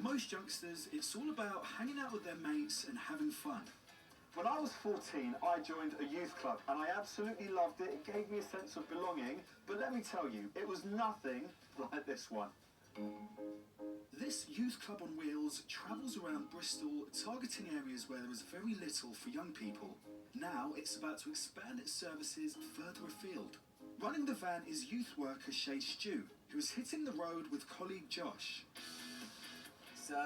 For most youngsters, it's all about hanging out with their mates and having fun. When I was 14, I joined a youth club and I absolutely loved it. It gave me a sense of belonging, but let me tell you, it was nothing like this one. This youth club on wheels travels around Bristol, targeting areas where there is very little for young people. Now it's about to expand its services further afield. Running the van is youth worker Shay Stew, who is hitting the road with colleague Josh. So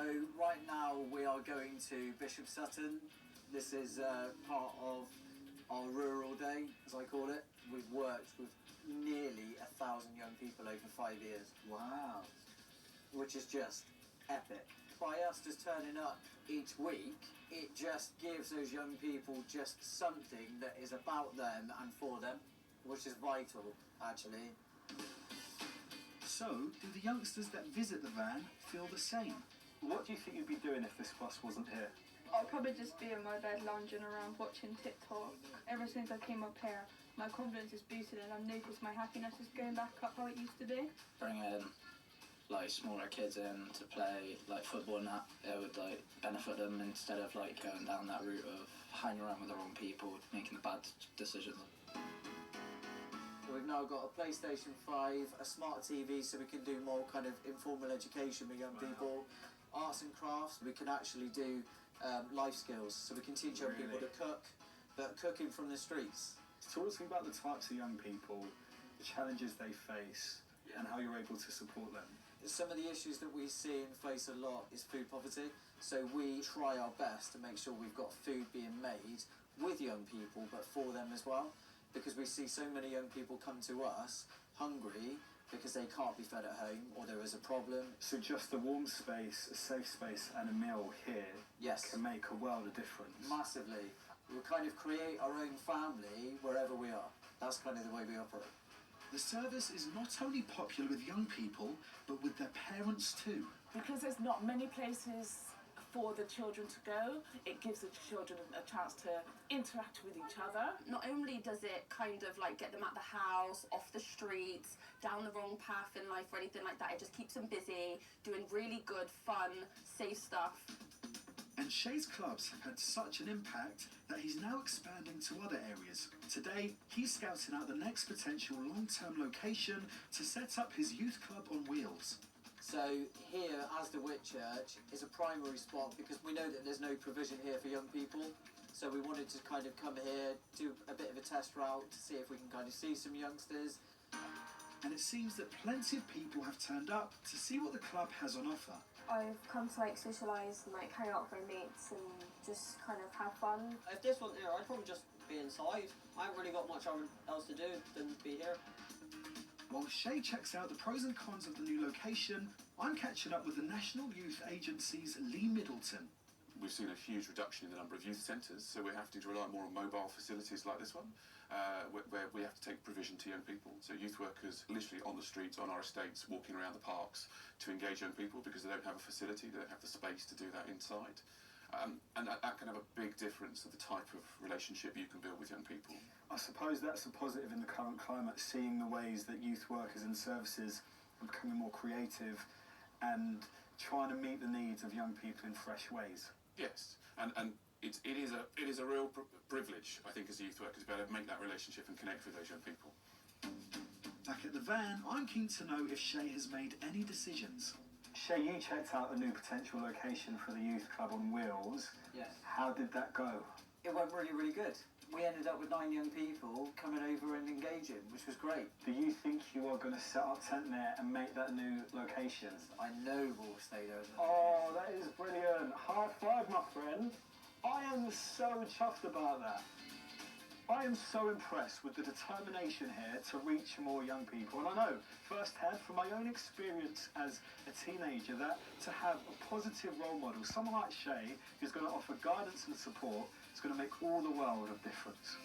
right now we are going to Bishop Sutton. This is part of our rural day, as I call it. We've worked with nearly 1,000 young people over 5 years. Wow. Which is just epic. By us just turning up each week, it just gives those young people just something that is about them and for them, which is vital, actually. So, do the youngsters that visit the van feel the same? What do you think you'd be doing if this bus wasn't here? I'll probably just be in my bed lounging around watching TikTok. Ever since I came up here, my confidence is boosted and I've noticed my happiness is going back up how it used to be. Bringing like smaller kids in to play like football and that, it would like benefit them instead of like going down that route of hanging around with the wrong people, making the bad decisions. We've now got a PlayStation 5, a smart TV, so we can do more kind of informal education with young people. Arts and crafts, we can actually do life skills, so we can teach young people to cook, but cooking from the streets. Talk to me about the types of young people, the challenges they face, and how you're able to support them. Some of the issues that we see and face a lot is food poverty, so we try our best to make sure we've got food being made with young people, but for them as well, because we see so many young people come to us hungry because they can't be fed at home or there is a problem. So just a warm space, a safe space and a meal here can make a world of difference. Massively. We kind of create our own family wherever we are. That's kind of the way we operate. The service is not only popular with young people, but with their parents too. Because there's not many places for the children to go, it gives the children a chance to interact with each other. Not only does it kind of like get them out the house, off the streets, down the wrong path in life or anything like that, it just keeps them busy, doing really good, fun, safe stuff. And Shay's clubs have had such an impact that he's now expanding to other areas. Today, he's scouting out the next potential long-term location to set up his youth club on wheels. So here, as the Whitchurch, is a primary spot because we know that there's no provision here for young people. So we wanted to kind of come here, do a bit of a test route to see if we can kind of see some youngsters. And it seems that plenty of people have turned up to see what the club has on offer. I've come to like socialise and like hang out with my mates and just kind of have fun. If this wasn't here, I'd probably just be inside. I haven't really got much else to do than be here. While Shay checks out the pros and cons of the new location, I'm catching up with the National Youth Agency's Lee Middleton. We've seen a huge reduction in the number of youth centres, so we're having to rely more on mobile facilities like this one, where we have to take provision to young people. So youth workers literally on the streets, on our estates, walking around the parks to engage young people because they don't have a facility, they don't have the space to do that inside. And that can have a big difference of the type of relationship you can build with young people. I suppose that's a positive in the current climate, seeing the ways that youth workers and services are becoming more creative and trying to meet the needs of young people in fresh ways. Yes, and it is a real privilege, I think, as youth workers, to be able to make that relationship and connect with those young people. Back at the van, I'm keen to know if Shay has made any decisions. Shay, you checked out a new potential location for the youth club on wheels. Yes. How did that go? It went really, really good. We ended up with 9 young people coming over and engaging, which was great. Do you think you are going to set up tent there and make that new location? I know we'll stay there. Oh, that is brilliant. High five, my friend. I am so chuffed about that. I am so impressed with the determination here to reach more young people. And I know firsthand from my own experience as a teenager that to have a positive role model, someone like Shay, who's going to offer guidance and support, is going to make all the world of difference.